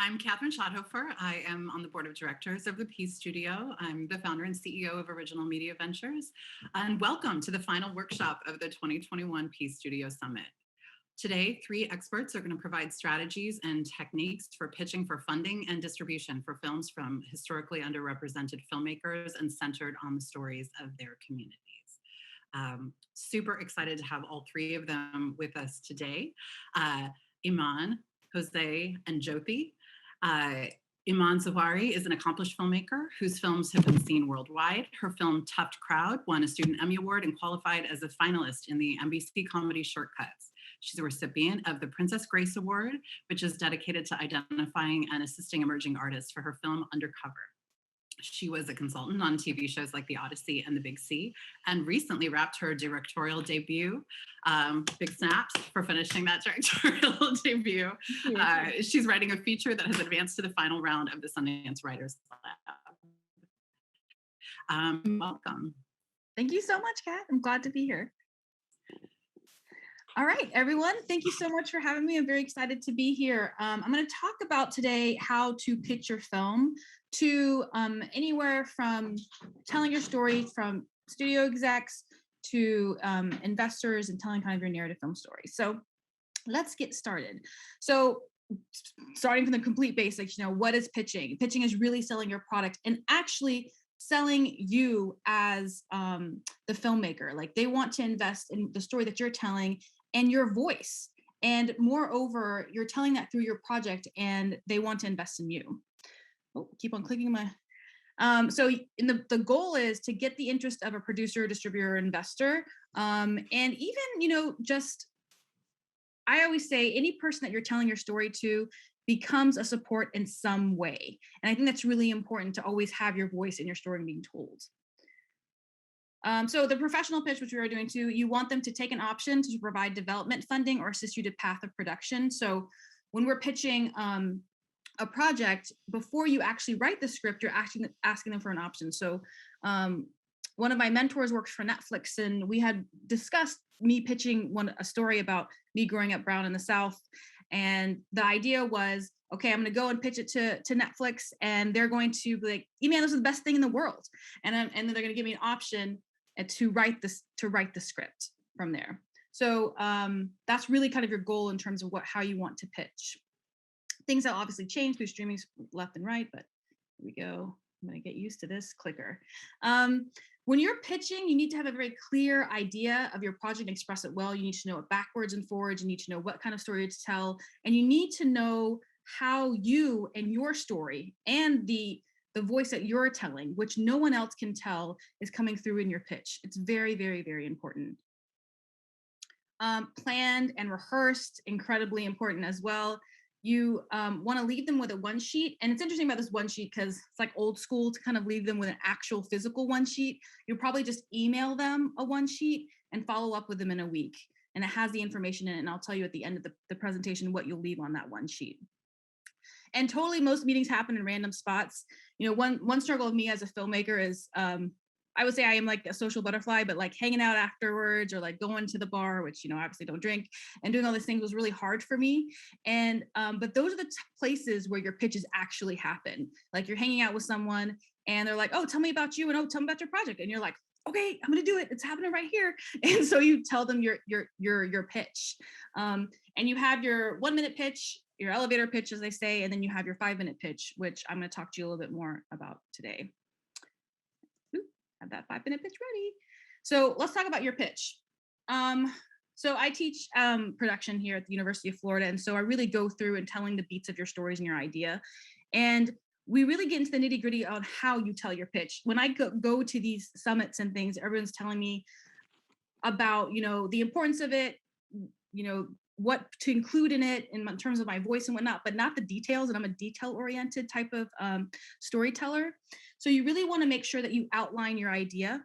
I'm Kathryn Schotthoefer. I am on the board of directors of the Peace Studio. I'm the founder and CEO of Original Media Ventures. And welcome to the final workshop of the 2021 Peace Studio Summit. Today, 3 experts are going to provide strategies and techniques for pitching for funding and distribution for films from historically underrepresented filmmakers and centered on the stories of their communities. Super excited to have all 3 of them with us today. Iman, Jose, and Jyoti. Iman Zawahry is an accomplished filmmaker whose films have been seen worldwide. Her film Tuft Crowd won a Student Emmy Award and qualified as a finalist in the NBC comedy Shortcuts. She's a recipient of the Princess Grace Award, which is dedicated to identifying and assisting emerging artists for her film Undercover. She was a consultant on TV shows like The Odyssey and The Big C, and recently wrapped her directorial debut. Big snaps for finishing that directorial debut. She's writing a feature that has advanced to the final round of the Sundance Writers Lab. Welcome. Thank you so much, Kat. I'm glad to be here. All right, everyone. Thank you so much for having me. I'm very excited to be here. I'm going to talk about today how to pitch your film to anywhere from telling your story from studio execs to investors and telling kind of your narrative film story. So let's get started. So starting from the complete basics, what is pitching? Pitching is really selling your product and actually selling you as the filmmaker. Like they want to invest in the story that you're telling and your voice. And moreover, you're telling that through your project and they want to invest in you. Oh, keep on clicking my. So the goal is to get the interest of a producer, distributor, investor. And even, I always say any person that you're telling your story to becomes a support in some way. And I think that's really important to always have your voice in your story being told. So the professional pitch, which we are doing too, you want them to take an option to provide development funding or assist you to path of production. So when we're pitching a project, before you actually write the script, you're asking them for an option. So one of my mentors works for Netflix, and we had discussed me pitching a story about me growing up brown in the South. And the idea was, okay, I'm going to go and pitch it to Netflix, and they're going to be like, "Man, this is the best thing in the world," and then they're going to give me an option to write the script from there. So that's really kind of your goal in terms of how you want to pitch. Things that obviously change through streaming left and right, but here we go. I'm going to get used to this clicker. When you're pitching, you need to have a very clear idea of your project and express it well. You need to know it backwards and forwards. You need to know what kind of story to tell, and you need to know how you and your story and the voice that you're telling, which no one else can tell, is coming through in your pitch. It's very, very, very important. Planned and rehearsed, incredibly important as well. You want to leave them with a one sheet. And it's interesting about this one sheet because it's like old school to kind of leave them with an actual physical one sheet. You'll probably just email them a one sheet and follow up with them in a week. And it has the information in it. And I'll tell you at the end of the presentation what you'll leave on that one sheet. And totally, most meetings happen in random spots. One struggle of me as a filmmaker is I would say I am like a social butterfly, but like hanging out afterwards or like going to the bar, which, obviously don't drink, and doing all these things was really hard for me. And, but those are the places where your pitches actually happen. Like you're hanging out with someone and they're like, "Oh, tell me about you." And, "Oh, tell me about your project." And you're like, "Okay, I'm going to do it. It's happening right here." And so you tell them your pitch. And you have your 1-minute pitch, your elevator pitch, as they say, and then you have your 5-minute pitch, which I'm going to talk to you a little bit more about today. Have that 5-minute pitch ready. So let's talk about your pitch. So I teach production here at the University of Florida. And so I really go through and telling the beats of your stories and your idea. And we really get into the nitty gritty on how you tell your pitch. When I go to these summits and things, everyone's telling me about, the importance of it, what to include in it in terms of my voice and whatnot, but not the details. And I'm a detail-oriented type of storyteller. So you really want to make sure that you outline your idea,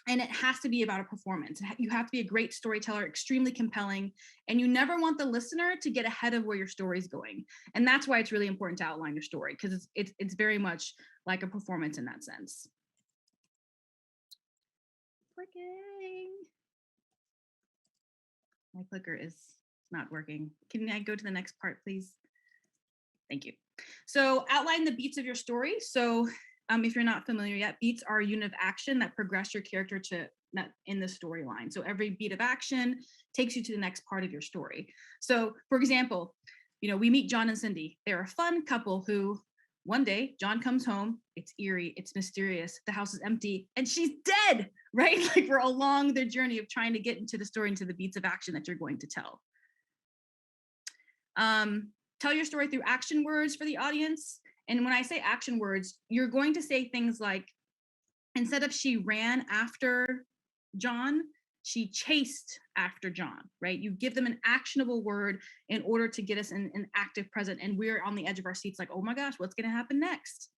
and it has to be about a performance. You have to be a great storyteller, extremely compelling, and you never want the listener to get ahead of where your story is going. And that's why it's really important to outline your story, because it's very much like a performance in that sense. Clicking. My clicker is not working. Can I go to the next part, please? Thank you. So outline the beats of your story. So if you're not familiar yet, beats are a unit of action that progress your character to in the storyline. So every beat of action takes you to the next part of your story. So for example, we meet John and Cindy. They're a fun couple who one day John comes home, it's eerie, it's mysterious, the house is empty, and she's dead, right? Like we're along their journey of trying to get into the story, into the beats of action that you're going to tell. Tell your story through action words for the audience. And when I say action words, you're going to say things like, instead of she ran after John, she chased after John, right? You give them an actionable word in order to get us in an active present. And we're on the edge of our seats like, oh my gosh, what's going to happen next?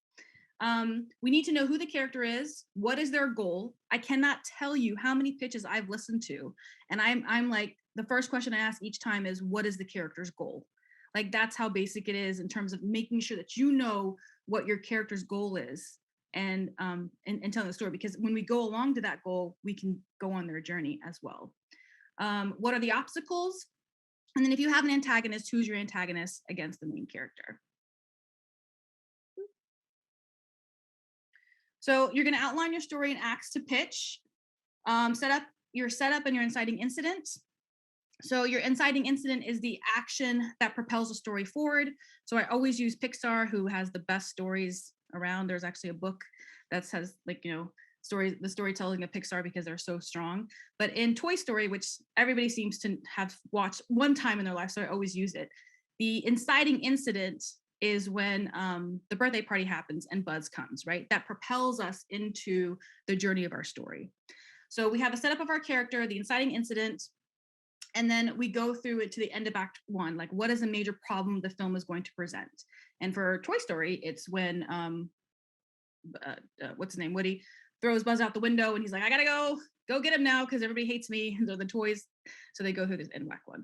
We need to know who the character is. What is their goal? I cannot tell you how many pitches I've listened to. And I'm like, the first question I ask each time is, what is the character's goal? Like that's how basic it is in terms of making sure that you know what your character's goal is and telling the story, because when we go along to that goal, we can go on their journey as well. What are the obstacles? And then if you have an antagonist, who's your antagonist against the main character? So you're going to outline your story in acts to pitch, set up your setup and your inciting incident. So your inciting incident is the action that propels the story forward. So I always use Pixar, who has the best stories around. There's actually a book that says stories, the storytelling of Pixar, because they're so strong. But in Toy Story, which everybody seems to have watched one time in their life, so I always use it. The inciting incident is when the birthday party happens and Buzz comes, right? That propels us into the journey of our story. So we have a setup of our character, the inciting incident, and then we go through it to the end of Act 1, like what is a major problem the film is going to present. And for Toy Story, it's when, what's his name, Woody, throws Buzz out the window and he's like, I gotta go get him now because everybody hates me, they're the toys. So they go through this in Act 1.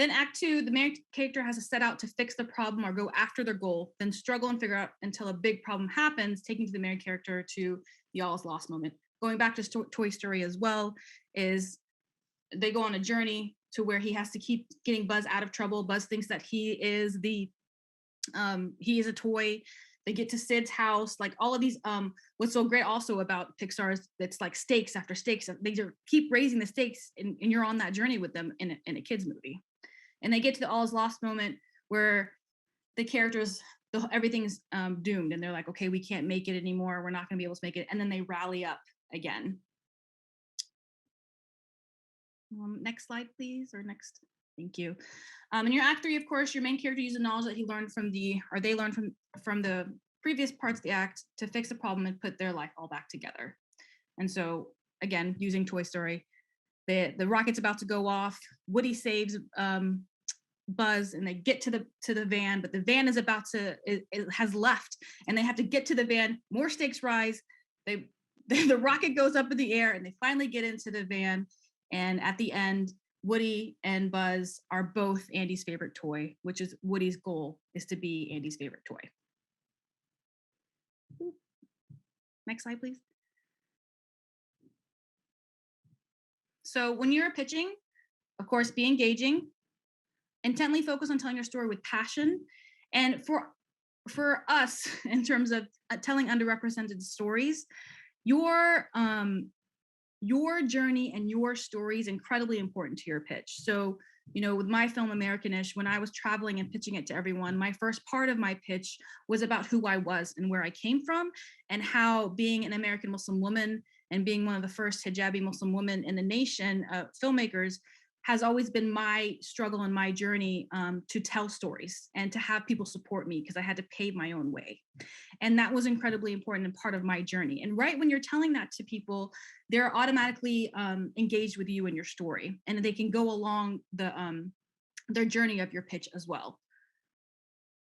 Then Act 2, the main character has to set out to fix the problem or go after their goal, then struggle and figure out until a big problem happens, taking to the main character to the all is lost moment. Going back to Toy Story as well, is they go on a journey to where he has to keep getting Buzz out of trouble. Buzz thinks that he is a toy. They get to Sid's house, like all of these. What's so great also about Pixar is it's like stakes after stakes. They just keep raising the stakes, and you're on that journey with them in a kid's movie. And they get to the all is lost moment where the characters, everything's doomed, and they're like, okay, we can't make it anymore. We're not going to be able to make it. And then they rally up again. Next slide, please, or next. Thank you. In your Act 3, of course, your main character uses the knowledge that he learned from they learned from the previous parts of the act to fix the problem and put their life all back together. And so, again, using Toy Story, the rocket's about to go off. Woody saves Buzz, and they get to the van, but the van is about to it has left, and they have to get to the van. More stakes rise. The rocket goes up in the air, and they finally get into the van. And at the end, Woody and Buzz are both Andy's favorite toy, which is Woody's goal is to be Andy's favorite toy. Next slide, please. So when you're pitching, of course, be engaging, intently focus on telling your story with passion. And for us, in terms of telling underrepresented stories, your journey and your story is incredibly important to your pitch. So, with my film Americanish, when I was traveling and pitching it to everyone, my first part of my pitch was about who I was and where I came from, and how being an American Muslim woman and being one of the first hijabi Muslim women in the nation, filmmakers, has always been my struggle and my journey to tell stories and to have people support me, because I had to pave my own way. And that was incredibly important and part of my journey. And right when you're telling that to people, they're automatically engaged with you and your story, and they can go along their journey of your pitch as well.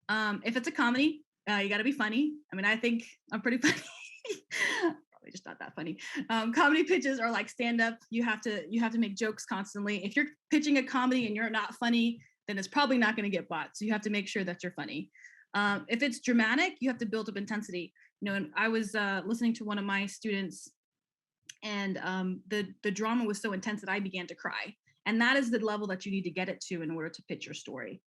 If it's a comedy, you got to be funny. I mean, I think I'm pretty funny. Probably just not that funny. Comedy pitches are like stand up. You have to make jokes constantly. If you're pitching a comedy and you're not funny, then it's probably not going to get bought. So you have to make sure that you're funny. If it's dramatic, you have to build up intensity. And I was listening to one of my students, and the drama was so intense that I began to cry. And that is the level that you need to get it to in order to pitch your story.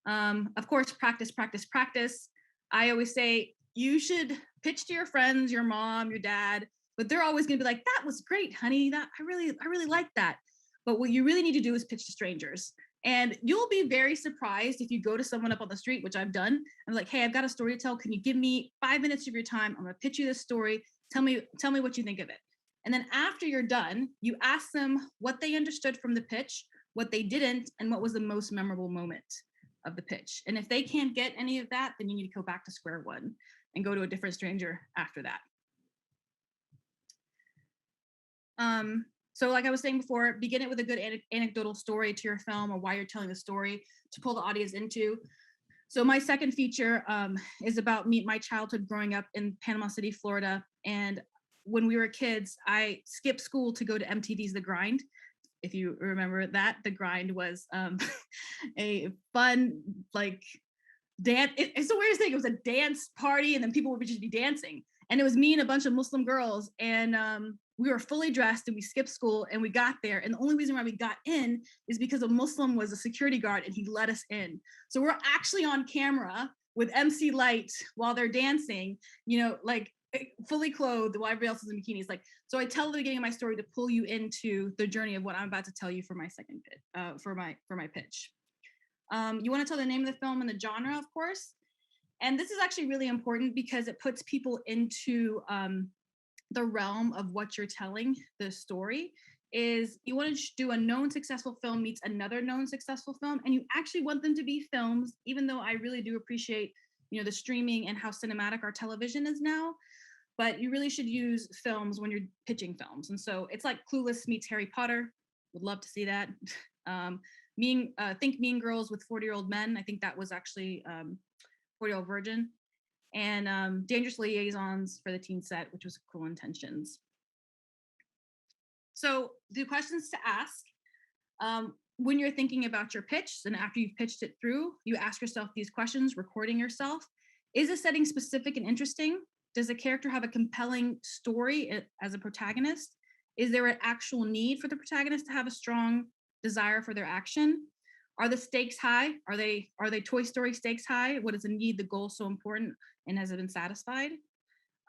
Of course, practice, practice, practice. I always say you should pitch to your friends, your mom, your dad, but they're always going to be like, "That was great, honey. I really like that." But what you really need to do is pitch to strangers. And you'll be very surprised if you go to someone up on the street, which I've done. I'm like, "Hey, I've got a story to tell. Can you give me 5 minutes of your time? I'm going to pitch you this story. Tell me what you think of it." And then after you're done, you ask them what they understood from the pitch, what they didn't, and what was the most memorable moment of the pitch. And if they can't get any of that, then you need to go back to square one and go to a different stranger after that. So like I was saying before, begin it with a good anecdotal story to your film or why you're telling the story to pull the audience into. So my second feature is about my childhood growing up in Panama City, Florida. And when we were kids, I skipped school to go to MTV's The Grind. If you remember that, The Grind was a fun, like, dance. It's the weirdest thing. It was a dance party, and then people would just be dancing. And it was me and a bunch of Muslim girls. And we were fully dressed and we skipped school and we got there. And the only reason why we got in is because a Muslim was a security guard and he let us in. So we're actually on camera with MC Light while they're dancing, like fully clothed while everybody else is in bikinis. Like, so I tell the beginning of my story to pull you into the journey of what I'm about to tell you for my second pitch, for my pitch. You want to tell the name of the film and the genre, of course. And this is actually really important because it puts people into the realm of what you're telling. The story is you want to do a known successful film meets another known successful film, and you actually want them to be films, even though I really do appreciate the streaming and how cinematic our television is now. But you really should use films when you're pitching films. And so it's like Clueless meets Harry Potter. Would love to see that. Think Mean Girls with 40-Year-Old Men. I think that was actually 40-Year-Old Virgin. And Dangerous Liaisons for the teen set, which was Cruel Intentions. So the questions to ask when you're thinking about your pitch, and after you've pitched it through, you ask yourself these questions, recording yourself. Is the setting specific and interesting? Does the character have a compelling story as a protagonist? Is there an actual need for the protagonist to have a strong desire for their action? Are the stakes high? Are they Toy Story stakes high? What is the need, the goal so important, and has it been satisfied?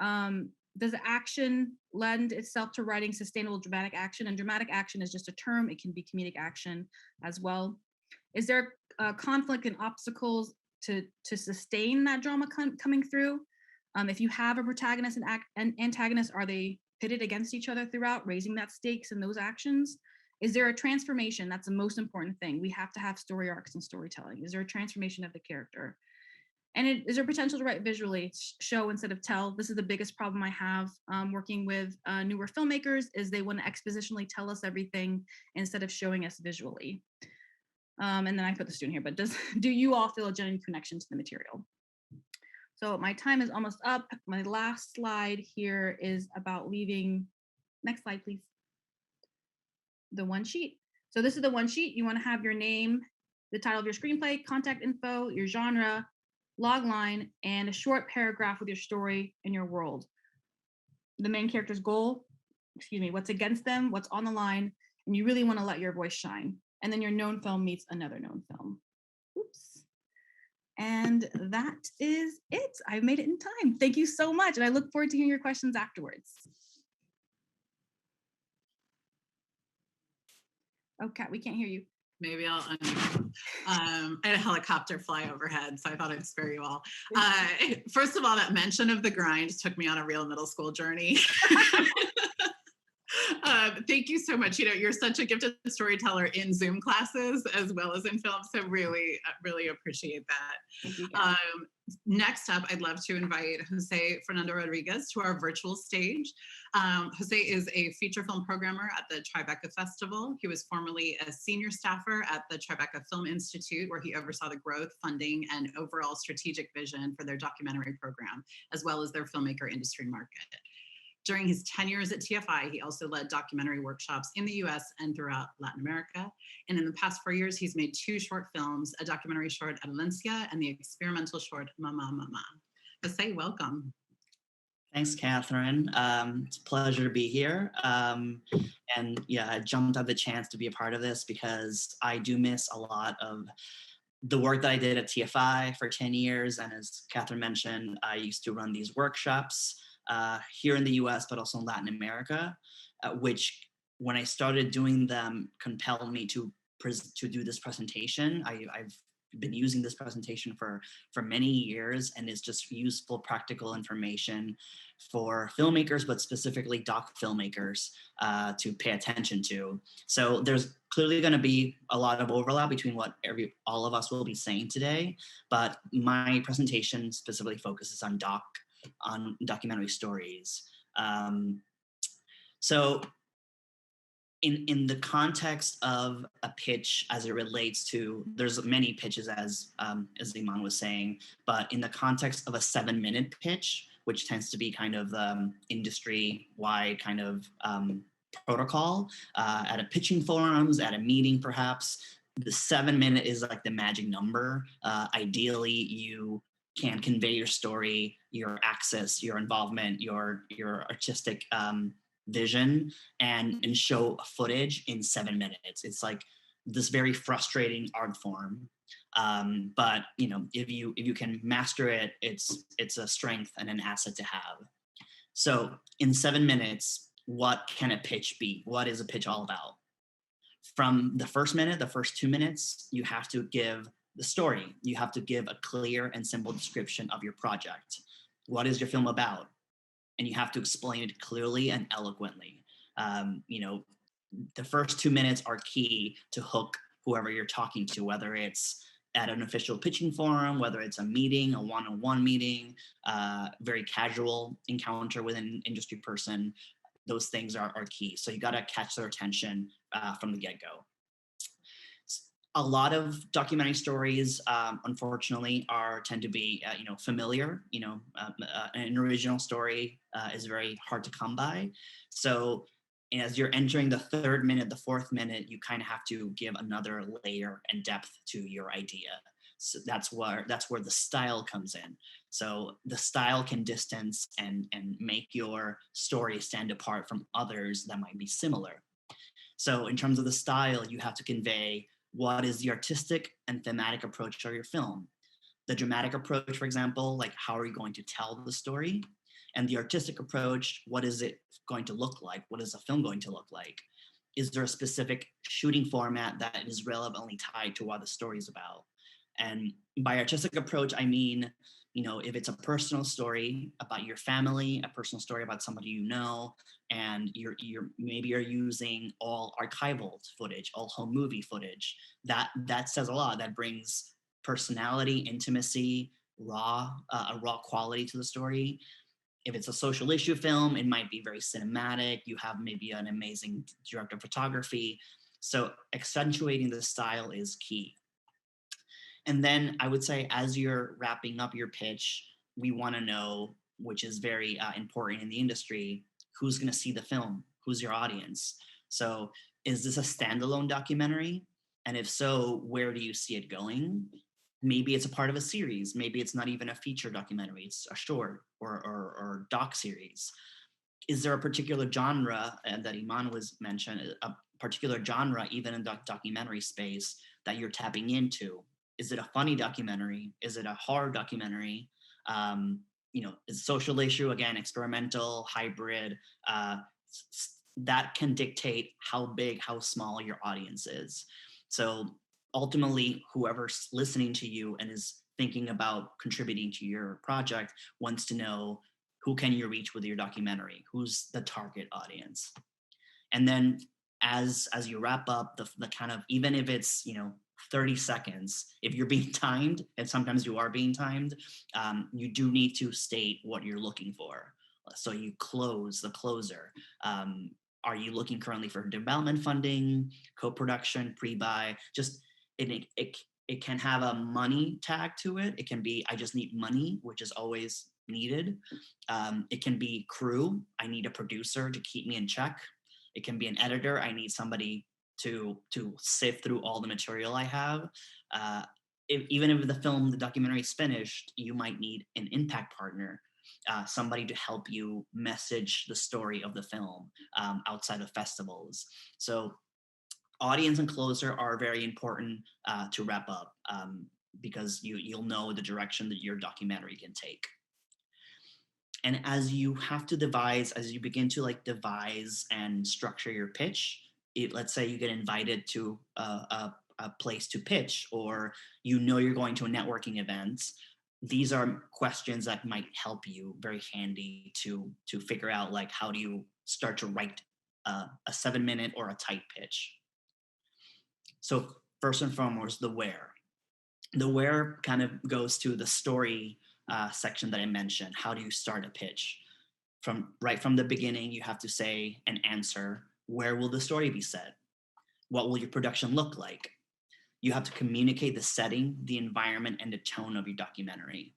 Does the action lend itself to writing sustainable dramatic action? And dramatic action is just a term. It can be comedic action as well. Is there conflict and obstacles to sustain that drama coming through? If you have a protagonist and antagonist, are they pitted against each other throughout, raising that stakes in those actions? Is there a transformation? That's the most important thing. We have to have story arcs and storytelling. Is there a transformation of the character? And is there potential to write visually, show instead of tell? This is the biggest problem I have working with newer filmmakers, is they want to expositionally tell us everything instead of showing us visually. And then I put the student here, but do you all feel a genuine connection to the material? So my time is almost up. My last slide here is about leaving. Next slide, please. The one sheet. So this is the one sheet. You want to have your name, the title of your screenplay, contact info, your genre, log line, and a short paragraph with your story and your world. The main character's goal, what's against them, what's on the line, and you really want to let your voice shine. And then your known film meets another known film. Oops. And that is it. I made it in time. Thank you so much. And I look forward to hearing your questions afterwards. Oh, Kat, we can't hear you. Maybe I'll unmute. I had a helicopter fly overhead, so I thought I'd spare you all. First of all, that mention of The Grind took me on a real middle school journey. Thank you so much. You're such a gifted storyteller in Zoom classes as well as in film, so really, really appreciate that. Thank you, next up, I'd love to invite Jose Fernando Rodriguez to our virtual stage. Jose is a feature film programmer at the Tribeca Festival. He was formerly a senior staffer at the Tribeca Film Institute, where he oversaw the growth, funding, and overall strategic vision for their documentary program, as well as their filmmaker industry market. During his tenures at TFI, he also led documentary workshops in the US and throughout Latin America. And in the past 4 years, he's made 2 short films, a documentary short, Adolescencia, and the experimental short, Mama Mama. Jose, welcome. Thanks, Kathryn. It's a pleasure to be here. And yeah, I jumped at the chance to be a part of this because I do miss a lot of the work that I did at TFI for 10 years, and as Kathryn mentioned, I used to run these workshops here in the US, but also in Latin America, which when I started doing them compelled me to do this presentation. I've been using this presentation for many years, and it's just useful, practical information for filmmakers, but specifically doc filmmakers to pay attention to. So there's clearly going to be a lot of overlap between what all of us will be saying today, but my presentation specifically focuses on documentary stories. So in the context of a pitch as it relates to, there's many pitches as Iman was saying, but in the context of a 7-minute pitch, which tends to be kind of industry-wide kind of protocol at a pitching forums, at a meeting perhaps, the 7-minute is like the magic number. Ideally, you can convey your story, your access, your involvement, your artistic vision and show footage in 7 minutes. It's like this very frustrating art form. But if you can master it, it's a strength and an asset to have. So in 7 minutes, what can a pitch be? What is a pitch all about? From the first minute, the first 2 minutes, you have to give the story. You have to give a clear and simple description of your project. What is your film about? And you have to explain it clearly and eloquently. The first 2 minutes are key to hook whoever you're talking to, whether it's at an official pitching forum, whether it's a meeting, a one-on-one meeting, very casual encounter with an industry person. Those things are key. So you got to catch their attention from the get-go. A lot of documentary stories, unfortunately, tend to be, familiar. An original story is very hard to come by. So as you're entering the 3rd minute, the 4th minute, you kind of have to give another layer and depth to your idea. So that's where the style comes in. So the style can distance and make your story stand apart from others that might be similar. So in terms of the style, you have to convey what is the artistic and thematic approach of your film. The dramatic approach, for example, like how are you going to tell the story? And the artistic approach, what is it going to look like? What is the film going to look like? Is there a specific shooting format that is relevantly tied to what the story is about? And by artistic approach, I mean, if it's a personal story about your family, a personal story about somebody you know, and you're using all archival footage, all home movie footage, that says a lot. That brings personality, intimacy, a raw quality to the story. If it's a social issue film, it might be very cinematic. You have maybe an amazing director of photography. So accentuating the style is key. And then I would say, as you're wrapping up your pitch, we want to know, which is very important in the industry, who's going to see the film? Who's your audience? So is this a standalone documentary? And if so, where do you see it going? Maybe it's a part of a series. Maybe it's not even a feature documentary. It's a short or doc series. Is there a particular genre that Iman was mentioned, a particular genre, even in the documentary space, that you're tapping into? Is it a funny documentary? Is it a horror documentary? Is social issue, again, experimental, hybrid? That can dictate how big, how small your audience is. So ultimately, whoever's listening to you and is thinking about contributing to your project wants to know, who can you reach with your documentary? Who's the target audience? And then as you wrap up, the kind of, even if it's 30 seconds, if you're being timed, and sometimes you are being timed, you do need to state what you're looking for. So you close the closer. Are you looking currently for development funding, co-production, pre-buy? Just it can have a money tag to it. It can be, I just need money, which is always needed. It can be crew. I need a producer to keep me in check. It can be an editor. I need somebody to sift through all the material I have. Even if the documentary is finished, you might need an impact partner, somebody to help you message the story of the film outside of festivals. So audience and closer are very important to wrap up because you'll know the direction that your documentary can take. And as you begin to like devise and structure your pitch, let's say you get invited to a place to pitch, or you're going to a networking event, these are questions that might help you, very handy to figure out like how do you start to write a 7-minute or a tight pitch. So first and foremost, the where. The where kind of goes to the story section that I mentioned. How do you start a pitch? Right from the beginning, you have to say and answer, where will the story be set? What will your production look like? You have to communicate the setting, the environment, and the tone of your documentary.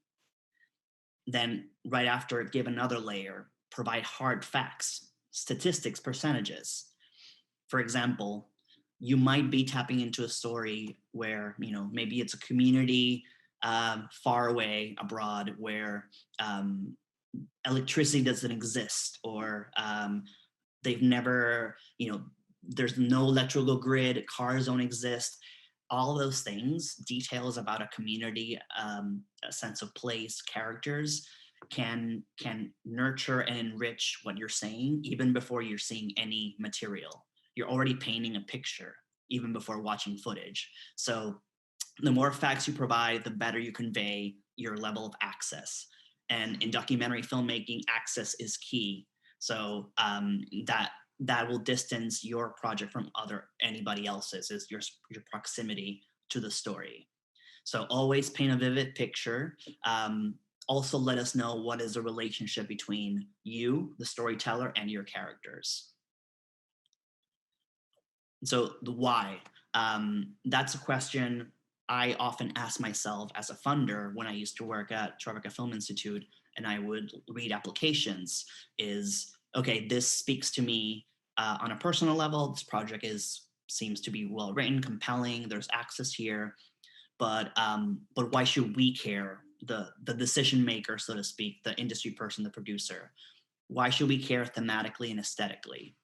Then right after, give another layer, provide hard facts, statistics, percentages. For example, you might be tapping into a story where, maybe it's a community far away abroad where electricity doesn't exist, or they've never, there's no electrical grid, cars don't exist. All those things, details about a community, a sense of place, characters, can nurture and enrich what you're saying even before you're seeing any material. You're already painting a picture even before watching footage. So the more facts you provide, the better you convey your level of access. And in documentary filmmaking, access is key. So that will distance your project from anybody else's, is your proximity to the story. So always paint a vivid picture. Also let us know what is the relationship between you, the storyteller, and your characters. So the why, that's a question I often ask myself as a funder when I used to work at Tribeca Film Institute, and I would read applications, is, okay, this speaks to me on a personal level. This project seems to be well written, compelling, there's access here, but why should we care? The decision maker, so to speak, the industry person, the producer, why should we care thematically and aesthetically?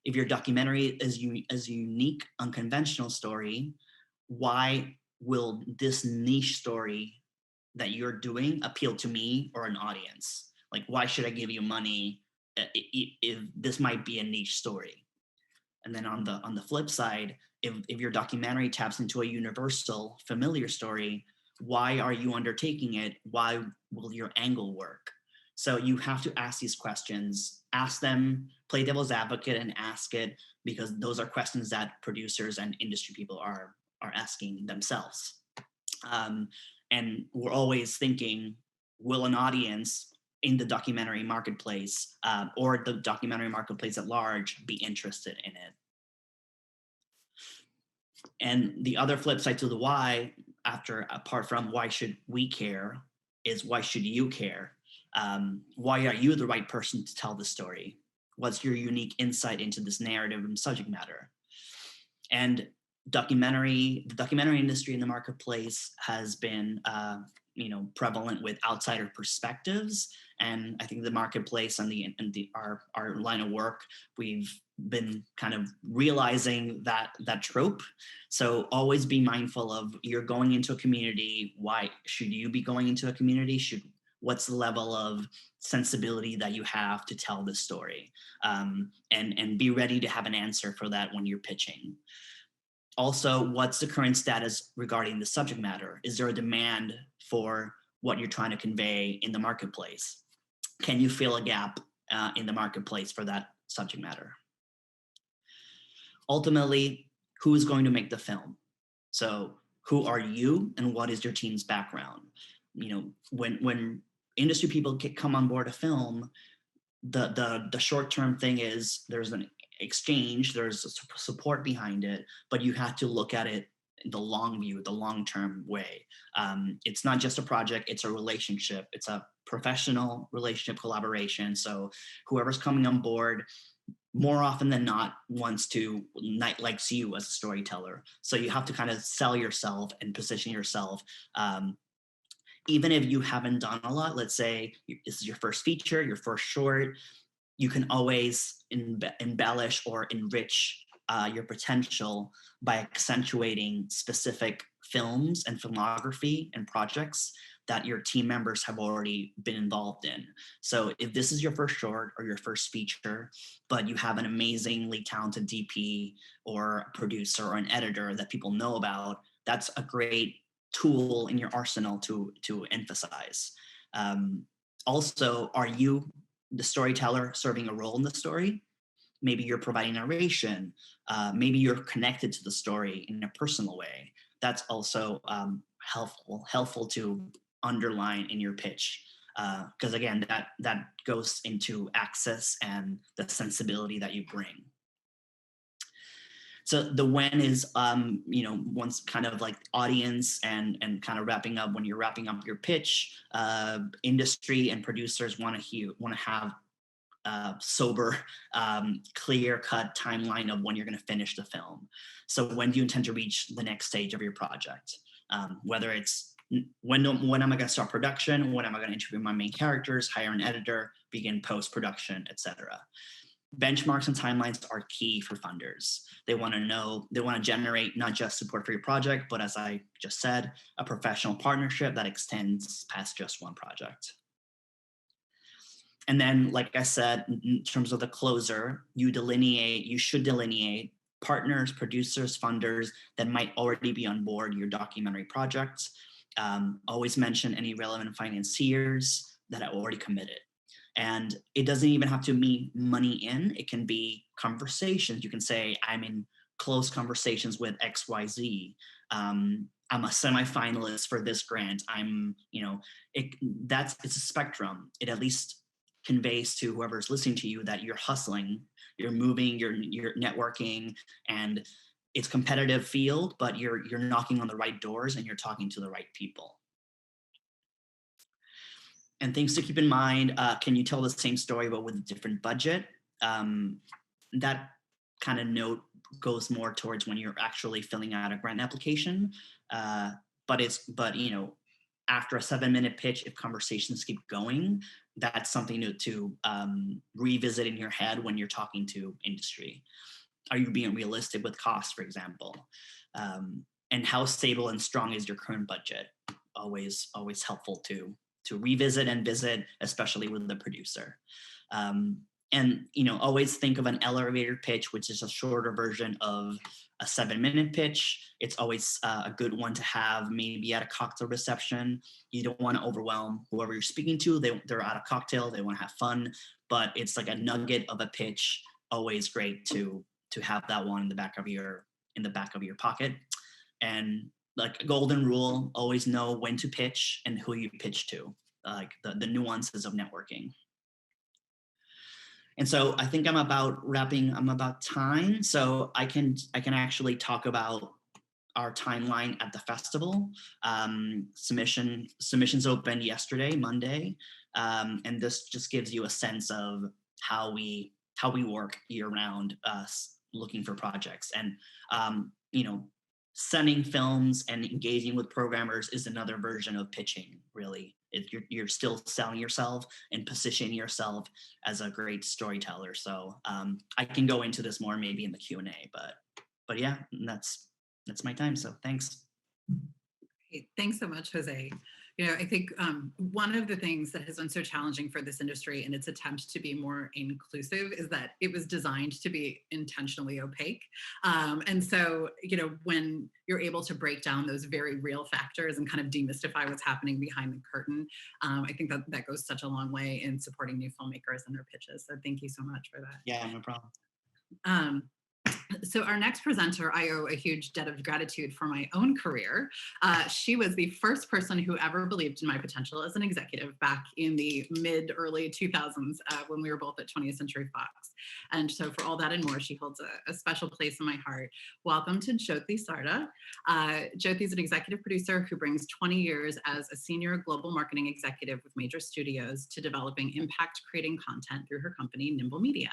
If your documentary is a unique, unconventional story, why will this niche story that you're doing appeal to me or an audience? Like, why should I give you money if this might be a niche story? And then on the flip side, if your documentary taps into a universal, familiar story, why are you undertaking it? Why will your angle work? So you have to ask these questions, ask them, play devil's advocate and ask it, because those are questions that producers and industry people are asking themselves. And we're always thinking, will an audience in the documentary marketplace or the documentary marketplace at large be interested in it? And the other flip side to the why, apart from why should we care, is why should you care? Why are you the right person to tell the story? What's your unique insight into this narrative and subject matter? And the documentary industry in the marketplace has been prevalent with outsider perspectives. And I think the marketplace and our line of work, we've been kind of realizing that trope. So always be mindful of, you're going into a community. Why should you be going into a community? What's the level of sensibility that you have to tell this story? And be ready to have an answer for that when you're pitching. Also, what's the current status regarding the subject matter? Is there a demand for what you're trying to convey in the marketplace? Can you fill a gap in the marketplace for that subject matter? Ultimately, who is going to make the film? So who are you and what is your team's background? When industry people come on board a film, the short-term thing is there's an exchange, there's a support behind it, but you have to look at it in the long view, the long-term way. It's not just a project, it's a relationship. It's a professional relationship collaboration. So whoever's coming on board, more often than not, likes you as a storyteller. So you have to kind of sell yourself and position yourself. Even if you haven't done a lot, let's say this is your first feature, your first short, you can always embellish or enrich your potential by accentuating specific films and filmography and projects that your team members have already been involved in. So if this is your first short or your first feature, but you have an amazingly talented DP or producer or an editor that people know about, that's a great tool in your arsenal to emphasize. Also, are you the storyteller serving a role in the story? Maybe you're providing narration. Maybe you're connected to the story in a personal way. That's also helpful to underline in your pitch, because again, that goes into access and the sensibility that you bring. So the when is, once kind of like audience and kind of wrapping up. When you're wrapping up your pitch, industry and producers want to have sober, clear-cut timeline of when you're going to finish the film. So when do you intend to reach the next stage of your project? Whether it's when am I going to start production? When am I going to interview my main characters, hire an editor, begin post-production, etc. Benchmarks and timelines are key for funders. They want to generate not just support for your project, but as I just said, a professional partnership that extends past just one project. And then, like I said, in terms of the closer, you should delineate partners, producers, funders that might already be on board your documentary project. Always mention any relevant financiers that are already committed. And it doesn't even have to mean money in. It can be conversations. You can say, I'm in close conversations with XYZ. I'm a semifinalist for this grant. It's a spectrum. It at least conveys to whoever's listening to you that you're hustling, you're moving, you're networking, and it's a competitive field, but you're knocking on the right doors and you're talking to the right people. And things to keep in mind, can you tell the same story but with a different budget? That kind of note goes more towards when you're actually filling out a grant application. But after a 7-minute pitch, if conversations keep going, that's something to revisit in your head when you're talking to industry. Are you being realistic with costs, for example? And how stable and strong is your current budget? Always helpful to revisit and visit, especially with the producer. And always think of an elevator pitch, which is a shorter version of a 7-minute pitch. It's always a good one to have maybe at a cocktail reception. You don't want to overwhelm whoever you're speaking to. They're at a cocktail, they want to have fun, but it's like a nugget of a pitch. Always great to have that one in the back of your pocket. And like a golden rule, always know when to pitch and who you pitch to, like the nuances of networking. And so I think I'm about time. So I can actually talk about our timeline at the festival. Submissions opened yesterday, Monday. And this just gives you a sense of how we work year round, looking for projects. And sending films and engaging with programmers is another version of pitching, really. You're still selling yourself and positioning yourself as a great storyteller. So I can go into this more maybe in the Q&A, but yeah, that's my time. So thanks. Thanks so much, Jose. I think one of the things that has been so challenging for this industry in its attempt to be more inclusive is that it was designed to be intentionally opaque. And so, when you're able to break down those very real factors and kind of demystify what's happening behind the curtain, I think that goes such a long way in supporting new filmmakers and their pitches. So thank you so much for that. Yeah, no problem. So our next presenter, I owe a huge debt of gratitude for my own career. She was the first person who ever believed in my potential as an executive back in the early 2000s when we were both at 20th Century Fox. And so for all that and more, she holds a special place in my heart. Welcome to Jyoti Sarda. Jyoti is an executive producer who brings 20 years as a senior global marketing executive with major studios to developing impact creating content through her company, Nimble Media.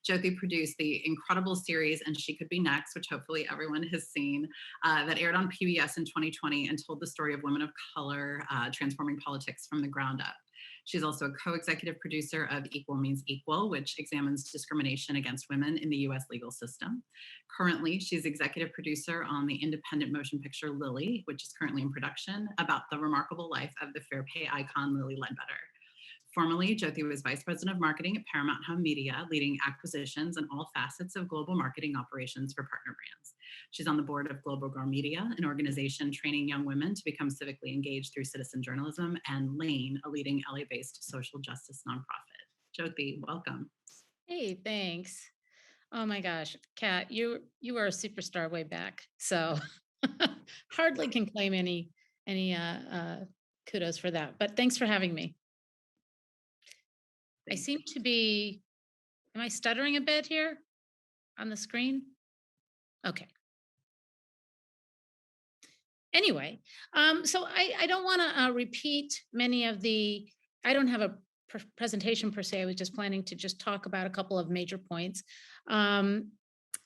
Jyoti produced the incredible series And She Could Be Next, which hopefully everyone has seen, that aired on PBS in 2020 and told the story of women of color transforming politics from the ground up. She's also a co-executive producer of Equal Means Equal, which examines discrimination against women in the US legal system. Currently, she's executive producer on the independent motion picture Lily, which is currently in production, about the remarkable life of the fair pay icon Lily Ledbetter. Formerly, Jyoti was Vice President of Marketing at Paramount Home Media, leading acquisitions and all facets of global marketing operations for partner brands. She's on the board of Global Girl Media, an organization training young women to become civically engaged through citizen journalism, and Lane, a leading LA-based social justice nonprofit. Jyoti, welcome. Hey, thanks. Oh my gosh, Kat, you were a superstar way back, so hardly can claim any kudos for that. But thanks for having me. I seem to be. Am I stuttering a bit here on the screen? Okay. Anyway, so I don't want to repeat many of the. I don't have a presentation per se. I was just planning to just talk about a couple of major points. But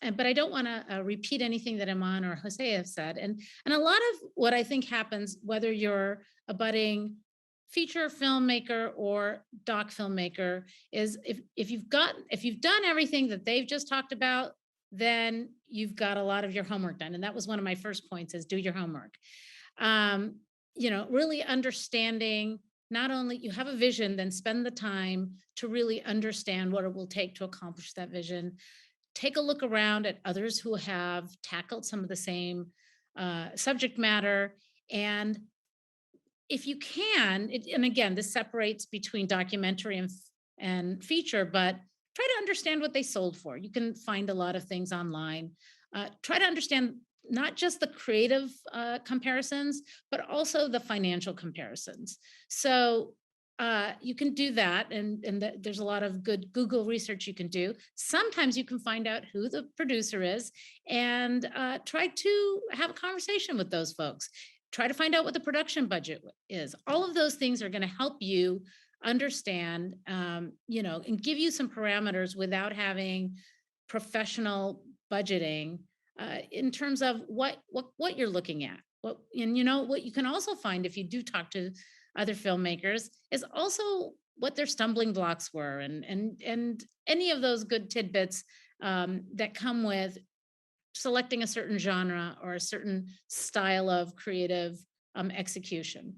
I don't want to repeat anything that Iman or Jose have said. And a lot of what I think happens, whether you're a budding feature filmmaker or doc filmmaker, is if you've done everything that they've just talked about, then you've got a lot of your homework done. And that was one of my first points: is do your homework. Really understanding. Not only you have a vision, then spend the time to really understand what it will take to accomplish that vision. Take a look around at others who have tackled some of the same subject matter. And if you can, and again, this separates between documentary and feature, but try to understand what they sold for. You can find a lot of things online. Try to understand not just the creative comparisons, but also the financial comparisons. So you can do that, and there's a lot of good Google research you can do. Sometimes you can find out who the producer is and try to have a conversation with those folks. Try to find out what the production budget is. All of those things are going to help you understand, and give you some parameters without having professional budgeting. In terms of what you're looking at, what you can also find if you do talk to other filmmakers is also what their stumbling blocks were, and any of those good tidbits that come with selecting a certain genre or a certain style of creative execution.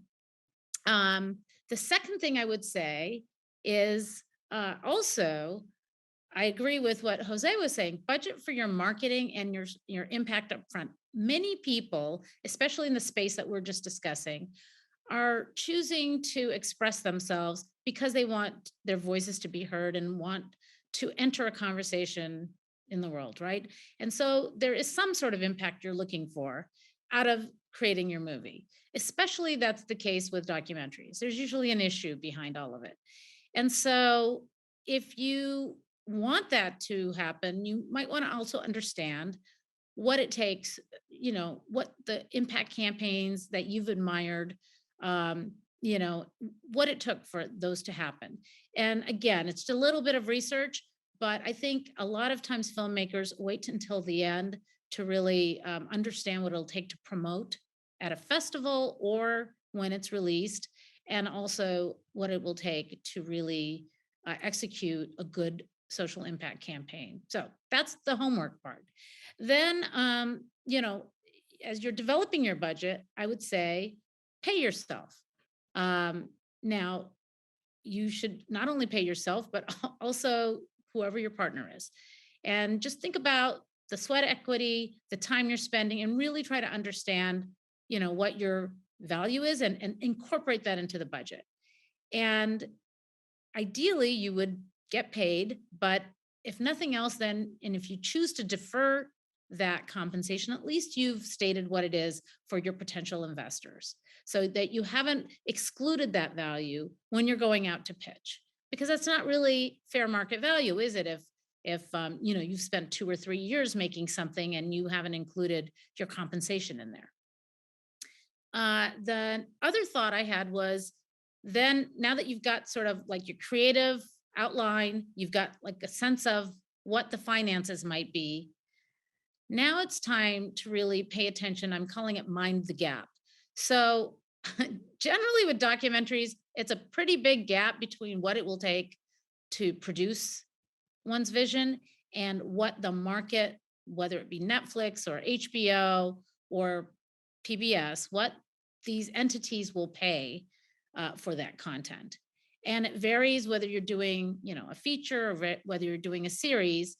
The second thing I would say is also, I agree with what Jose was saying. Budget for your marketing and your impact up front. Many people, especially in the space that we're just discussing, are choosing to express themselves because they want their voices to be heard and want to enter a conversation in the world, right? And so there is some sort of impact you're looking for out of creating your movie. Especially that's the case with documentaries. There's usually an issue behind all of it. And so if you want that to happen, you might want to also understand what it takes, what the impact campaigns that you've admired, what it took for those to happen. And again, it's a little bit of research, but I think a lot of times filmmakers wait until the end to really understand what it'll take to promote at a festival or when it's released, and also what it will take to really execute a good social impact campaign. So that's the homework part. Then, as you're developing your budget, I would say pay yourself. Now, you should not only pay yourself, but also whoever your partner is. And just think about the sweat equity, the time you're spending, and really try to understand, what your value is and incorporate that into the budget. And ideally, you would get paid, but if nothing else, then, and if you choose to defer that compensation, at least you've stated what it is for your potential investors so that you haven't excluded that value when you're going out to pitch, because that's not really fair market value, is it? If you've spent 2 or 3 years making something and you haven't included your compensation in there. The other thought I had was, then now that you've got sort of like your creative outline, you've got like a sense of what the finances might be. Now it's time to really pay attention. I'm calling it mind the gap. So generally with documentaries, it's a pretty big gap between what it will take to produce one's vision and what the market, whether it be Netflix or HBO or PBS, what these entities will pay for that content. And it varies whether you're doing, a feature or whether you're doing a series.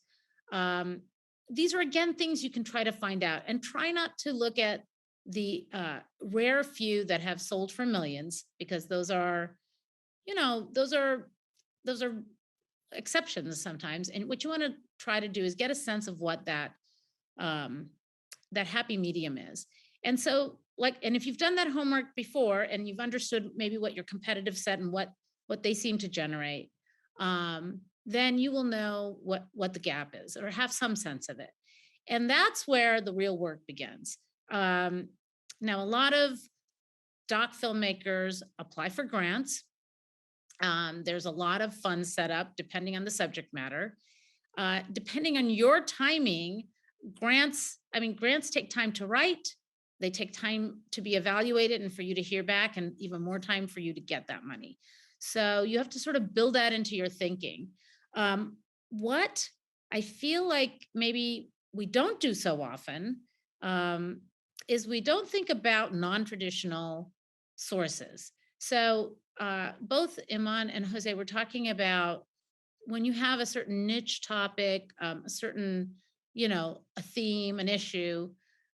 These are, again, things you can try to find out, and try not to look at the rare few that have sold for millions, because those are, those are exceptions sometimes. And what you want to try to do is get a sense of what that that happy medium is. And so, and if you've done that homework before and you've understood maybe what your competitive set and what they seem to generate, then you will know what the gap is, or have some sense of it. And that's where the real work begins. Now, a lot of doc filmmakers apply for grants. There's a lot of funds set up depending on the subject matter. Depending on your timing, grants take time to write. They take time to be evaluated and for you to hear back, and even more time for you to get that money. So you have to sort of build that into your thinking. What I feel like maybe we don't do so often is we don't think about non-traditional sources. So both Iman and Jose were talking about when you have a certain niche topic, a certain, a theme, an issue,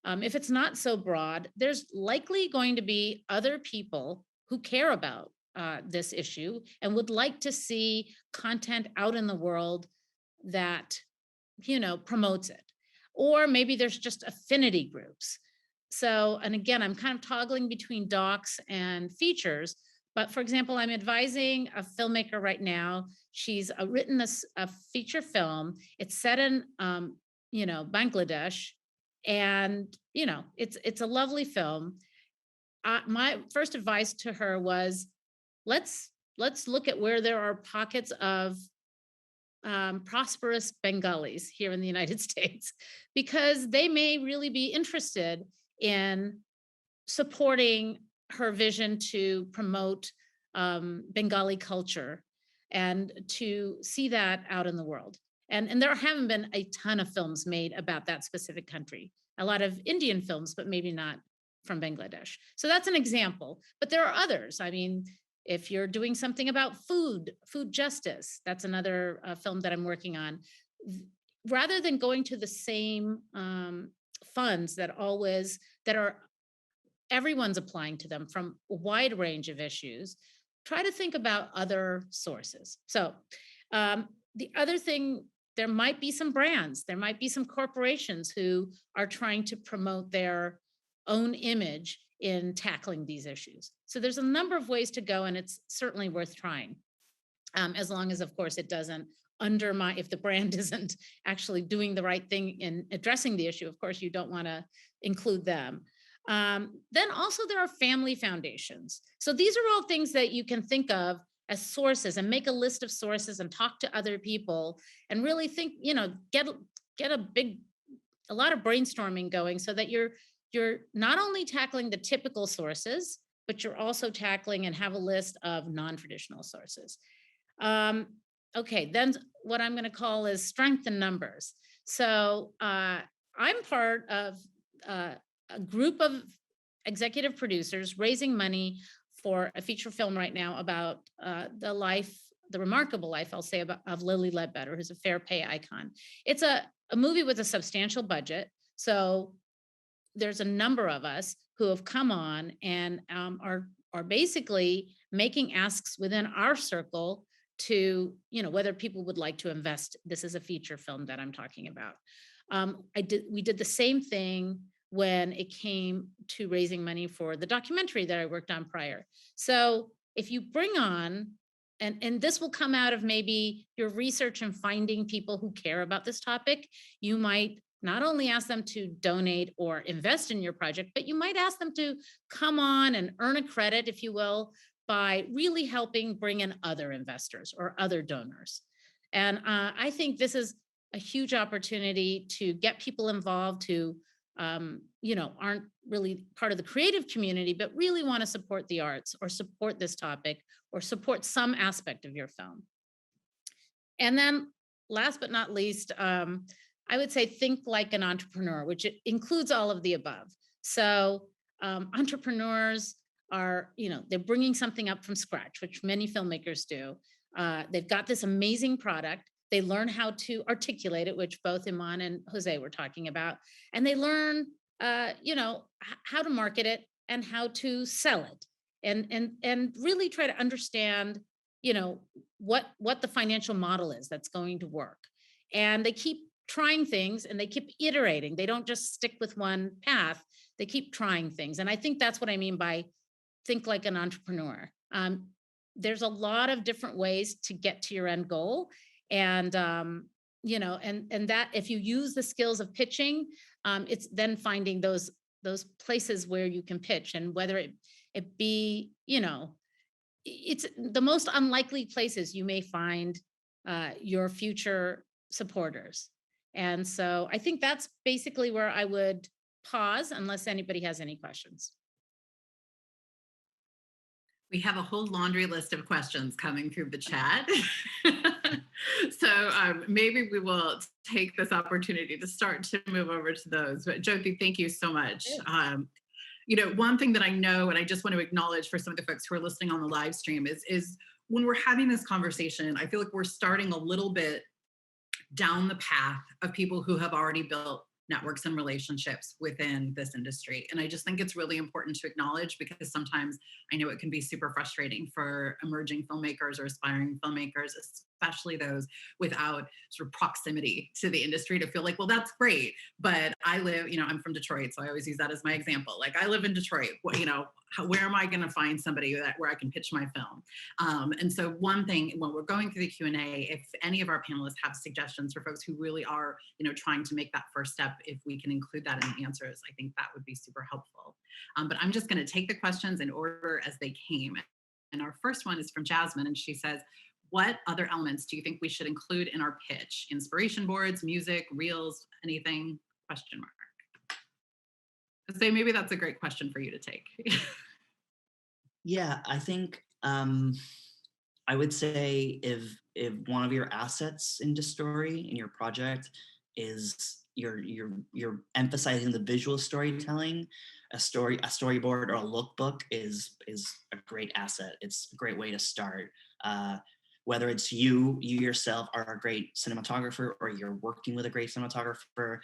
if it's not so broad, there's likely going to be other people who care about this issue and would like to see content out in the world that, promotes it. Or maybe there's just affinity groups. So, and again, I'm kind of toggling between docs and features. But for example, I'm advising a filmmaker right now. She's written a feature film. It's set in, Bangladesh, and it's a lovely film. My first advice to her was, let's look at where there are pockets of prosperous Bengalis here in the United States, because they may really be interested in supporting her vision to promote Bengali culture and to see that out in the world. And there haven't been a ton of films made about that specific country. A lot of Indian films, but maybe not from Bangladesh. So that's an example. But there are others. I mean, if you're doing something about food justice, that's another film that I'm working on. Rather than going to the same funds that are everyone's applying to them from a wide range of issues, try to think about other sources. So the other thing, there might be some brands, there might be some corporations who are trying to promote their own image in tackling these issues. So there's a number of ways to go, and it's certainly worth trying, as long as, of course, it doesn't undermine, if the brand isn't actually doing the right thing in addressing the issue, of course, you don't want to include them. Then also there are family foundations. So these are all things that you can think of as sources, and make a list of sources and talk to other people and really think, get a lot of brainstorming going, so that you're not only tackling the typical sources, but you're also tackling and have a list of non-traditional sources. Okay, then what I'm going to call is strength in numbers. So I'm part of a group of executive producers raising money for a feature film right now about the remarkable life, I'll say, of Lily Ledbetter, who's a fair pay icon. It's a movie with a substantial budget. So there's a number of us who have come on and are basically making asks within our circle to, whether people would like to invest. This is a feature film that I'm talking about. We did the same thing when it came to raising money for the documentary that I worked on prior. So if you bring on, and this will come out of maybe your research and finding people who care about this topic, you might not only ask them to donate or invest in your project, but you might ask them to come on and earn a credit, if you will, by really helping bring in other investors or other donors. And I think this is a huge opportunity to get people involved, to aren't really part of the creative community, but really want to support the arts or support this topic or support some aspect of your film. And then last but not least, I would say think like an entrepreneur, which includes all of the above. So entrepreneurs are, they're bringing something up from scratch, which many filmmakers do. They've got this amazing product. They learn how to articulate it, which both Iman and Jose were talking about, and they learn, how to market it and how to sell it, and really try to understand, what the financial model is that's going to work. And they keep trying things and they keep iterating. They don't just stick with one path. They keep trying things, and I think that's what I mean by think like an entrepreneur. There's a lot of different ways to get to your end goal. And, and that if you use the skills of pitching, it's then finding those places where you can pitch, and whether it be, it's the most unlikely places you may find your future supporters. And so I think that's basically where I would pause, unless anybody has any questions. We have a whole laundry list of questions coming through the chat. So maybe we will take this opportunity to start to move over to those. But Jyoti, thank you so much. One thing that I know, and I just want to acknowledge for some of the folks who are listening on the live stream, is when we're having this conversation, I feel like we're starting a little bit down the path of people who have already built networks and relationships within this industry. And I just think it's really important to acknowledge, because sometimes I know it can be super frustrating for emerging filmmakers or aspiring filmmakers, especially those without sort of proximity to the industry, to feel like, well, that's great, but I live, I'm from Detroit, so I always use that as my example. Like, I live in Detroit, where am I going to find somebody where I can pitch my film? And so one thing, when we're going through the Q&A, if any of our panelists have suggestions for folks who really are, trying to make that first step, if we can include that in the answers, I think that would be super helpful. But I'm just going to take the questions in order as they came. And our first one is from Jasmine, and she says, what other elements do you think we should include in our pitch? Inspiration boards, music, reels, anything? Question mark. So maybe that's a great question for you to take. Yeah, I think I would say if one of your assets in the story in your project is you're emphasizing the visual storytelling, a storyboard or a lookbook is a great asset. It's a great way to start. Whether it's you yourself are a great cinematographer, or you're working with a great cinematographer,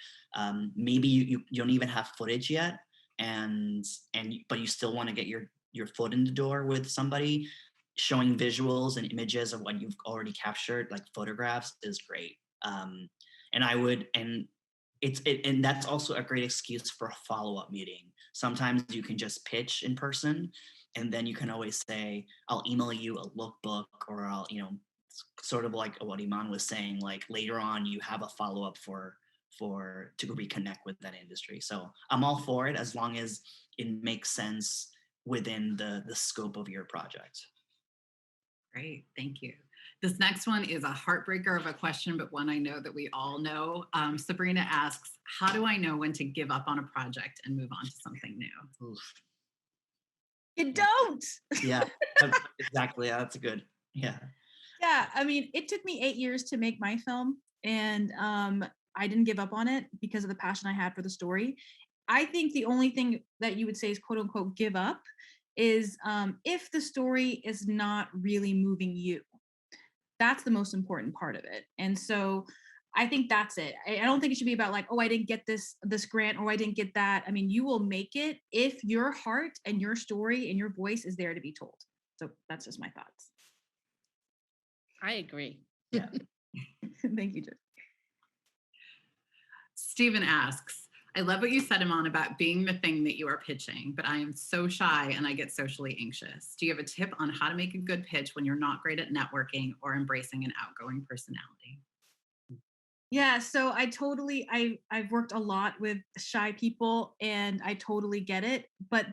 maybe you don't even have footage yet, but you still want to get your foot in the door with somebody. Showing visuals and images of what you've already captured, like photographs, is great. And that's also a great excuse for a follow-up meeting. Sometimes you can just pitch in person, and then you can always say, I'll email you a lookbook, or I'll, sort of like what Iman was saying, like later on you have a follow-up to reconnect with that industry. So I'm all for it, as long as it makes sense within the scope of your project. Great, thank you. This next one is a heartbreaker of a question, but one I know that we all know. Sabrina asks, how do I know when to give up on a project and move on to something new? Oof. You don't. Yeah, exactly. Yeah, that's a good. Yeah. Yeah, I mean, it took me 8 years to make my film, and I didn't give up on it because of the passion I had for the story. I think the only thing that you would say is quote unquote give up is if the story is not really moving you. That's the most important part of it. And so I think that's it. I don't think it should be about like, oh, I didn't get this grant, or I didn't get that. I mean, you will make it if your heart and your story and your voice is there to be told. So that's just my thoughts. I agree. Yeah. Thank you, Jyoti. Stephen asks, I love what you said, Iman, about being the thing that you are pitching, but I am so shy and I get socially anxious. Do you have a tip on how to make a good pitch when you're not great at networking or embracing an outgoing personality? Yeah, so I've worked a lot with shy people, and I totally get it. But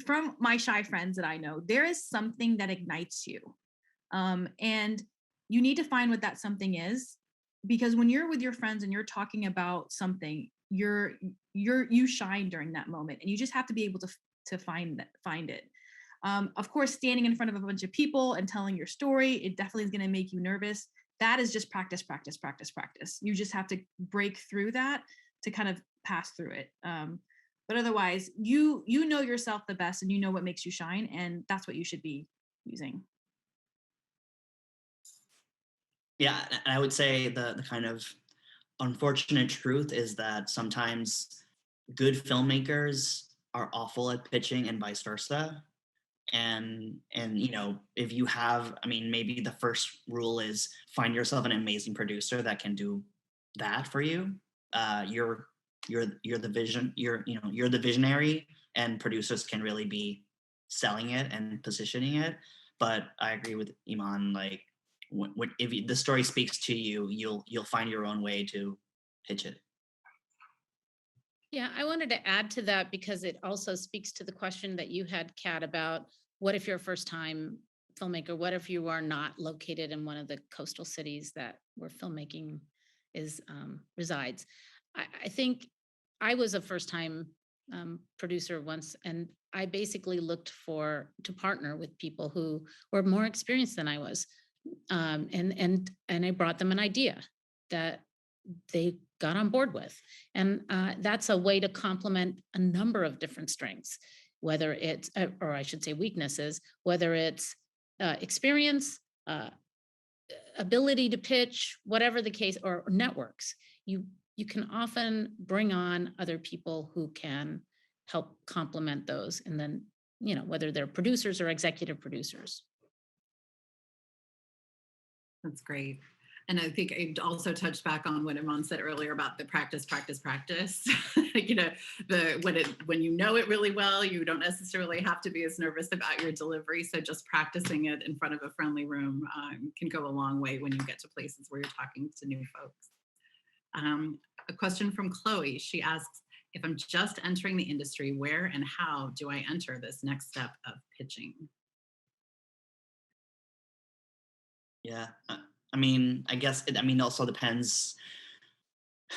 from my shy friends that I know, there is something that ignites you. And you need to find what that something is, because when you're with your friends and you're talking about something, you're you shine during that moment, and you just have to be able to find it. Of course, standing in front of a bunch of people and telling your story, it definitely is going to make you nervous. That is just practice, practice, practice, practice. You just have to break through that to kind of pass through it. But otherwise, you know yourself the best, and you know what makes you shine, and that's what you should be using. Yeah, and I would say the kind of unfortunate truth is that sometimes good filmmakers are awful at pitching and vice versa. And if you have, I mean, maybe the first rule is find yourself an amazing producer that can do that for you. You're the vision, you're the visionary, and producers can really be selling it and positioning it. But I agree with Iman, like if the story speaks to you, you'll find your own way to pitch it. Yeah, I wanted to add to that because it also speaks to the question that you had, Kat, about what if you're a first time filmmaker? What if you are not located in one of the coastal cities that where filmmaking is resides? I think I was a first time producer once, and I basically looked to partner with people who were more experienced than I was, and I brought them an idea that they got on board with. And that's a way to complement a number of different strengths, whether it's, or I should say weaknesses, whether it's experience, ability to pitch, whatever the case, or networks. You can often bring on other people who can help complement those. And then, whether they're producers or executive producers. That's great. And I think it also touched back on what Iman said earlier about the practice, practice, practice. When you know it really well, you don't necessarily have to be as nervous about your delivery. So just practicing it in front of a friendly room can go a long way when you get to places where you're talking to new folks. A question from Chloe. She asks, if I'm just entering the industry, where and how do I enter this next step of pitching? Yeah. I mean, I guess it also depends.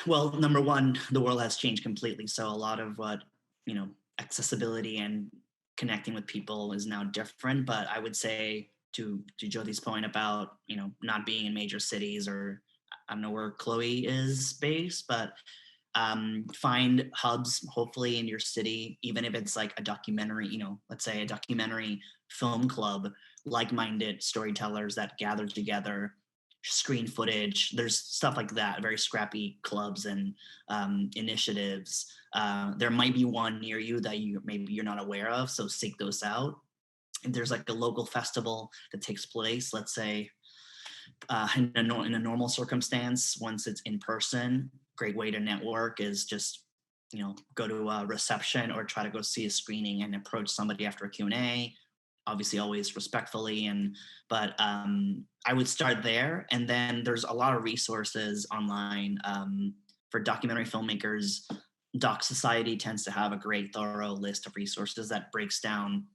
Well, number one, the world has changed completely. So a lot of what, accessibility and connecting with people is now different. But I would say to Jyoti's point about, not being in major cities, or I don't know where Chloe is based, but find hubs hopefully in your city, even if it's like a documentary, let's say a documentary film club, like-minded storytellers that gather together, screen footage. There's stuff like that, very scrappy clubs and initiatives. There might be one near you that maybe you're not aware of, so seek those out. If there's like a local festival that takes place, let's say in a normal circumstance, once it's in person, great way to network is just go to a reception or try to go see a screening and approach somebody after a Q&A, obviously always respectfully. But I would start there, and then there's a lot of resources online for documentary filmmakers. Doc Society tends to have a great thorough list of resources that breaks down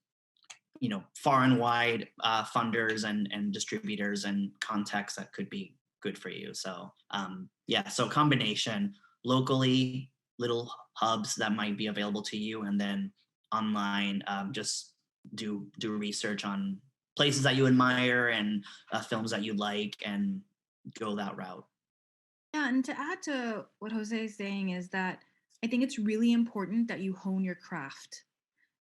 far and wide funders and distributors and contacts that could be good for you. So so combination, locally, little hubs that might be available to you, and then online, just do research on places that you admire and films that you like, and go that route. Yeah, and to add to what Jose is saying is that I think it's really important that you hone your craft.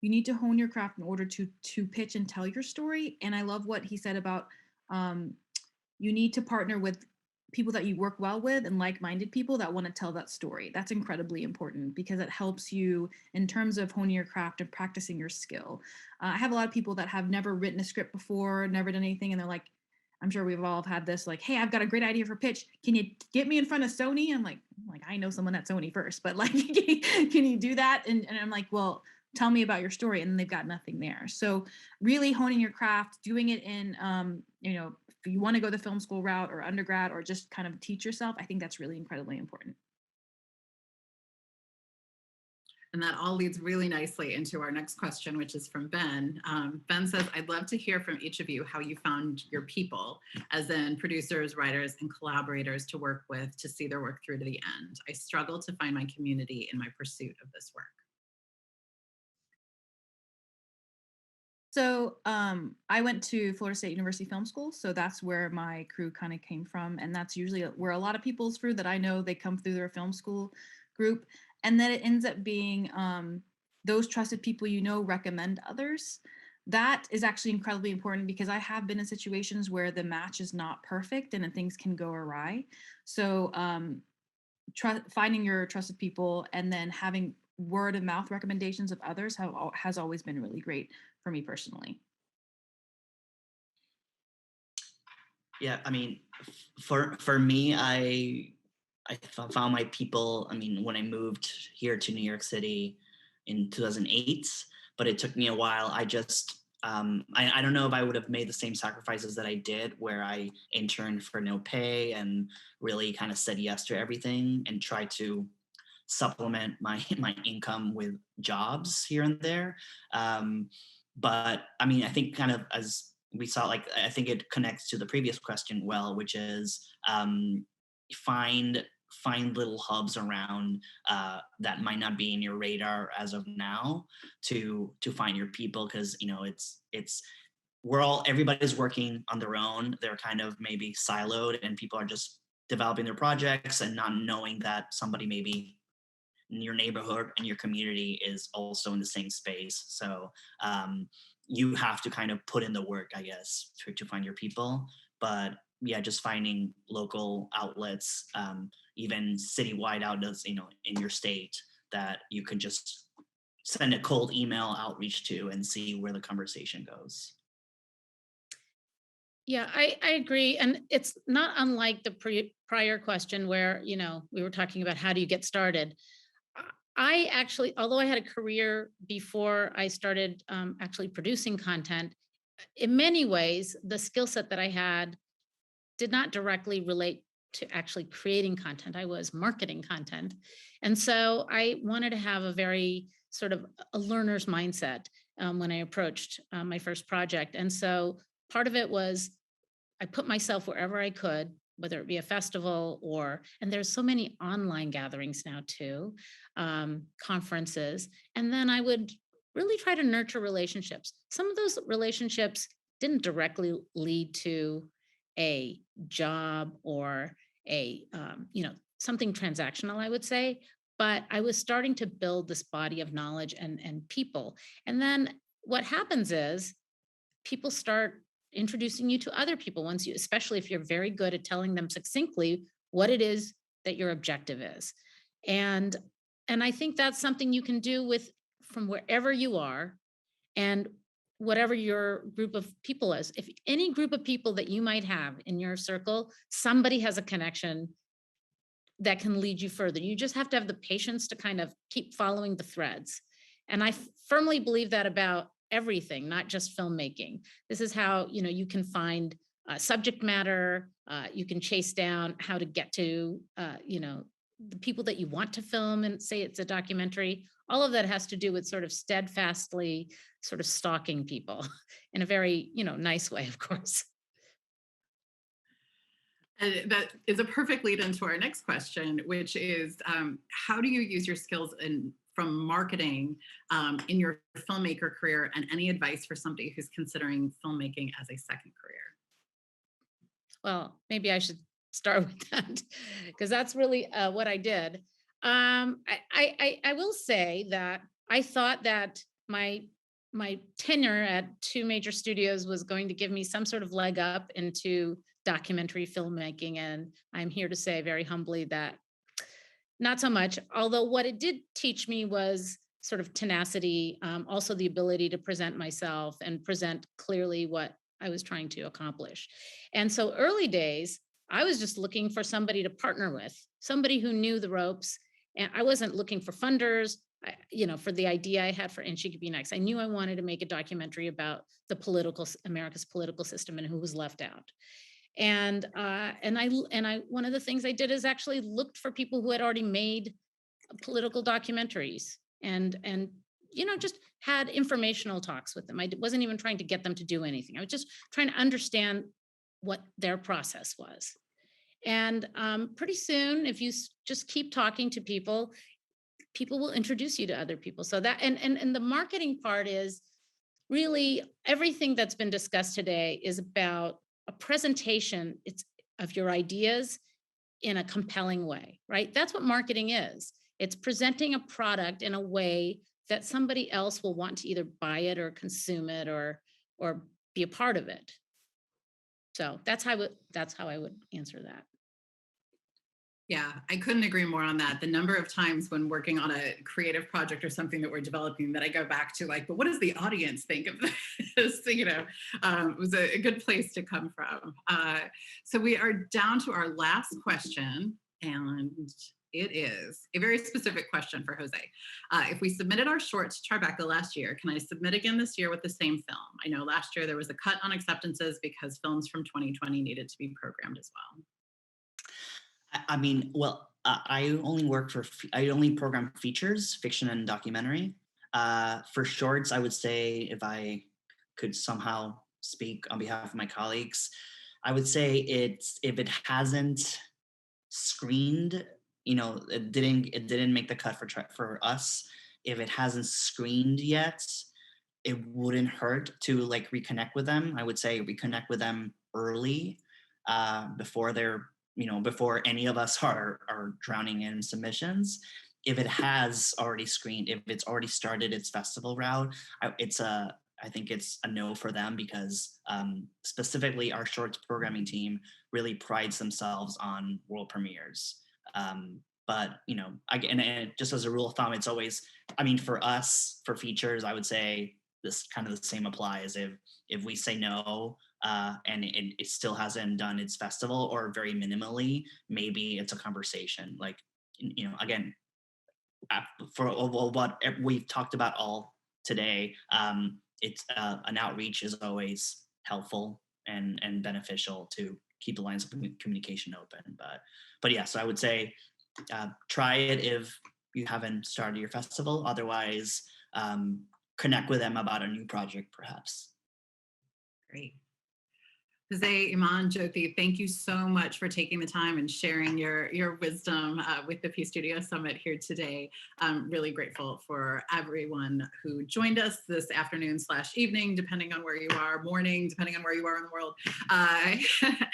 You need to hone your craft in order to pitch and tell your story. And I love what he said about you need to partner with people that you work well with and like-minded people that want to tell that story. That's incredibly important because it helps you in terms of honing your craft and practicing your skill. I have a lot of people that have never written a script before, never done anything, and they're like, I'm sure we've all had this, like, hey, I've got a great idea for pitch. Can you get me in front of Sony? I'm like, I know someone at Sony first, but like, can you do that? And I'm like, well, tell me about your story. And they've got nothing there. So really honing your craft, doing it in, if you want to go the film school route or undergrad or just kind of teach yourself, I think that's really incredibly important. And that all leads really nicely into our next question, which is from Ben. Ben says, I'd love to hear from each of you how you found your people, as in producers, writers, and collaborators to work with to see their work through to the end. I struggle to find my community in my pursuit of this work. So I went to Florida State University Film School, so that's where my crew kind of came from, and that's usually where a lot of people's crew that I know, they come through their film school group, and then it ends up being those trusted people you know recommend others. That is actually incredibly important because I have been in situations where the match is not perfect and then things can go awry. So finding your trusted people and then having word of mouth recommendations of others has always been really great for me personally. Yeah, I mean, for me, I found my people. I mean, when I moved here to New York City in 2008, but it took me a while. I just I don't know if I would have made the same sacrifices that I did, where I interned for no pay and really kind of said yes to everything and tried to supplement my income with jobs here and there. But I mean, I think kind of as we saw, like I think it connects to the previous question well, which is find little hubs around that might not be in your radar as of now to find your people, because it's everybody's working on their own. They're kind of maybe siloed, and people are just developing their projects and not knowing that somebody maybe in your neighborhood and your community is also in the same space. So you have to kind of put in the work, I guess, to find your people. But yeah, just finding local outlets, even citywide outlets, in your state, that you can just send a cold email outreach to and see where the conversation goes. Yeah, I agree. And it's not unlike the prior question where, we were talking about how do you get started. I actually, although I had a career before I started actually producing content, in many ways, the skill set that I had did not directly relate to actually creating content. I was marketing content. And so I wanted to have a very sort of a learner's mindset when I approached my first project. And so part of it was I put myself wherever I could, whether it be a festival and there's so many online gatherings now too, conferences. And then I would really try to nurture relationships. Some of those relationships didn't directly lead to a job or something transactional, I would say, but I was starting to build this body of knowledge and people. And then what happens is people start introducing you to other people especially if you're very good at telling them succinctly what it is that your objective is. And I think that's something you can do from wherever you are and whatever your group of people is. If any group of people that you might have in your circle, somebody has a connection that can lead you further. You just have to have the patience to kind of keep following the threads. And I firmly believe that about everything, not just filmmaking. This is how, you can find subject matter, you can chase down how to get to, the people that you want to film and say it's a documentary. All of that has to do with sort of steadfastly sort of stalking people in a very, nice way, of course. And that is a perfect lead into our next question, which is how do you use your skills from marketing in your filmmaker career, and any advice for somebody who's considering filmmaking as a second career? Well, maybe I should start with that because that's really what I did. I will say that I thought that my tenure at two major studios was going to give me some sort of leg up into documentary filmmaking, and I'm here to say very humbly that not so much. Although what it did teach me was sort of tenacity, also the ability to present myself and present clearly what I was trying to accomplish. And so early days, I was just looking for somebody to partner with, somebody who knew the ropes. And I wasn't looking for funders, for the idea I had for And She Could Be Next. I knew I wanted to make a documentary about America's political system and who was left out. And I one of the things I did is actually looked for people who had already made political documentaries and just had informational talks with them. I wasn't even trying to get them to do anything. I was just trying to understand what their process was. And pretty soon, if you just keep talking to people, people will introduce you to other people. So that, and the marketing part is really everything that's been discussed today is about a presentation. It's of your ideas in a compelling way, right? That's what marketing is. It's presenting a product in a way that somebody else will want to either buy it or consume it or be a part of it. So that's how I would answer that. Yeah, I couldn't agree more on that. The number of times when working on a creative project or something that we're developing that I go back to like, but what does the audience think of this? It was a good place to come from. So we are down to our last question, and it is a very specific question for Jose. If we submitted our short to Tribeca last year, can I submit again this year with the same film? I know last year there was a cut on acceptances because films from 2020 needed to be programmed as well. I mean, well, I only program features, fiction and documentary. For shorts, I would say, if I could somehow speak on behalf of my colleagues, I would say if it hasn't screened, it didn't make the cut for us. If it hasn't screened yet, it wouldn't hurt to like reconnect with them. I would say reconnect with them early, before they're before any of us are drowning in submissions. If it has already screened, if it's already started its festival route, I think it's a no for them, because specifically our shorts programming team really prides themselves on world premieres. But again, just as a rule of thumb, it's always, for us, for features, I would say this kind of the same applies. If we say no, and it still hasn't done its festival or very minimally, maybe it's a conversation. Like, again, for what we've talked about all today, it's an outreach is always helpful and beneficial to keep the lines of communication open. But yeah, so I would say try it if you haven't started your festival. Otherwise, connect with them about a new project, perhaps. Great. Jose, Iman, Jyoti, thank you so much for taking the time and sharing your wisdom with the P Studio Summit here today. I'm really grateful for everyone who joined us this afternoon/evening, depending on where you are, morning, depending on where you are in the world.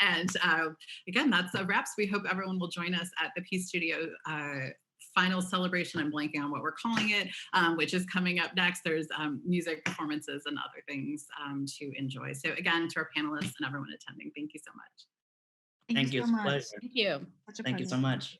And again, that's a wraps. We hope everyone will join us at the P Studio final celebration. I'm blanking on what we're calling it, which is coming up next. There's music performances and other things to enjoy. So again, to our panelists and everyone attending, thank you so much. Thank you. So much. Pleasure. Thank you. Such a Thank you pleasure. so much.